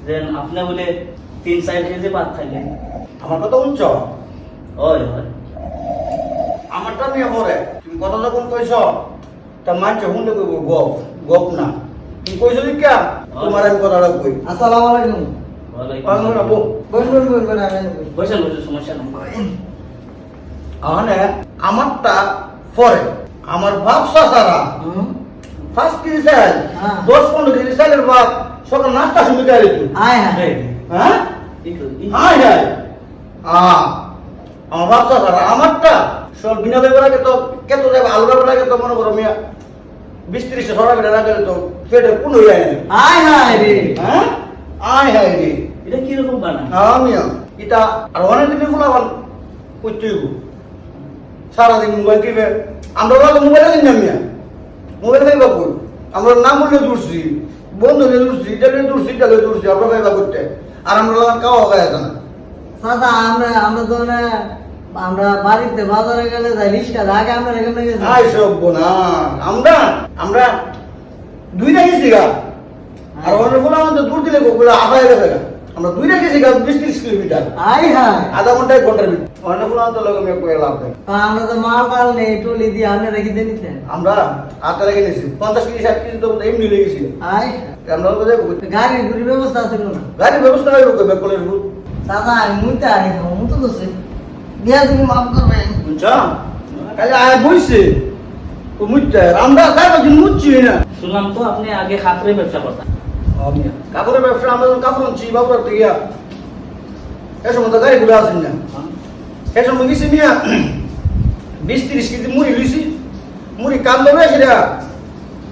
দেন আপনি বলে 3-4 কেজি ভাত খাইলেন। আমার কথা শুনছ? হয় হয় আমারটা নিয়ে পরে তুমি কথা যখন কইছ তা মানছে শুনতে কইব গপ গপ না তুমি কইছ কিয়া তোমার আমি কথাটা কই। আসসালামু আলাইকুম। ওয়ালাইকুম আবু বসুন বসুন বসুন আমি বসেন বসেন, সমস্যা নেই। আহানে আমারটা পরে আমার বাপ সারা 5 কেজি চাল হ্যাঁ। 10-15 কেজি চালের ভাত সকাল নাস্তা শুরু করে দিত। আয় হ্যাঁ এই, হ্যাঁ কি করবি? হাই হাই আমার বাপ সারা আমারটা সব বিনা বেবরাকে তো কত যাবে আলু বেবরাকে তো মনে করো মিয়া 20-30 সরা বেড়া না গেলে তো পেটে কোন হয়ে যায় না। আয় হায় রে হ্যাঁ আয় হাই রে এটা কিরকম বানান? আমিয়া এটা আর অনেক দিন ফুলাবান করতেই সারাদিন মোবাইল টিপে আমরা বলো মোবাইল দিন না মিয়া মোবাইল খাইবা কই আমরা নাম বললে দূরছি বন্ধু নিয়ে দূরছি এটা নিয়ে দূরছি আমরা খাইবা করতে আর আমরা খাওয়া খাই আছে না। দাদা আমরা তো না আমরা বাড়িতে বাজারে গেলে যাই রিক্সা আগে আমরা এখানে গেছি আই সব না আমরা দুইটা গেছি গা আর অন্য কোনো আমাদের দূর দিলে গোগুলো আদায় গেছে গা আমরা দুইটা গেছি গা 20-30 কিলোমিটার আয় হায় আধা ঘন্টা 1 ঘন্টার ভিতরে অন্য কোনো আমাদের লোক মেয়ে করে লাভ নেই। আমরা তো মাল নেই টলি দিয়ে আপনি রেখে দিয়ে নিতেন আমরা হাতে রেখে নিয়েছি 50 কেজি 60 কেজি তো এমনি লেগেছি আয় আমরা কোথায় গাড়ি ঘুরি ব্যবস্থা ছিল না গাড়ির ব্যবস্থা হয়ে রোকে বেকলের রুট দাদা আমি মুইতে আই মুতো দোষে দিয়া তুমি মাফ করবেন বুঝছ কালে আয় বইছে ও মুচ্চা আমরা কাজ মুচ্ছি না শুনলাম তো আপনি আগে খাতরে ব্যবসা করতেন। কাপড়ের ব্যবসা আমরা যখন কাপড় আনছি বাবুর থেকে এর সময় তো গাড়ি ঘুরে আসেন না এর সময় গেছি মিয়া 20-30 কেজি মুড়ি লইছি মুড়ি কাম দেবে সেটা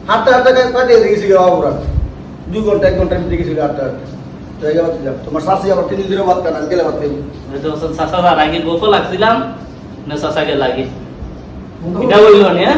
হাঁটতে হাঁটতে কাটিয়ে গেছি বাবুরা 2 ঘন্টা 1 ঘন্টার ভিতরে গেছি হাঁটতে হাঁটতে জায়গা বাদ যাব তোমার শাশি আবার 3 দিনের বাদ কানা গেলে বাদ দেব চাষার আগে গোফ লাগছিলাম না চাষাকে লাগে এটা বললো না।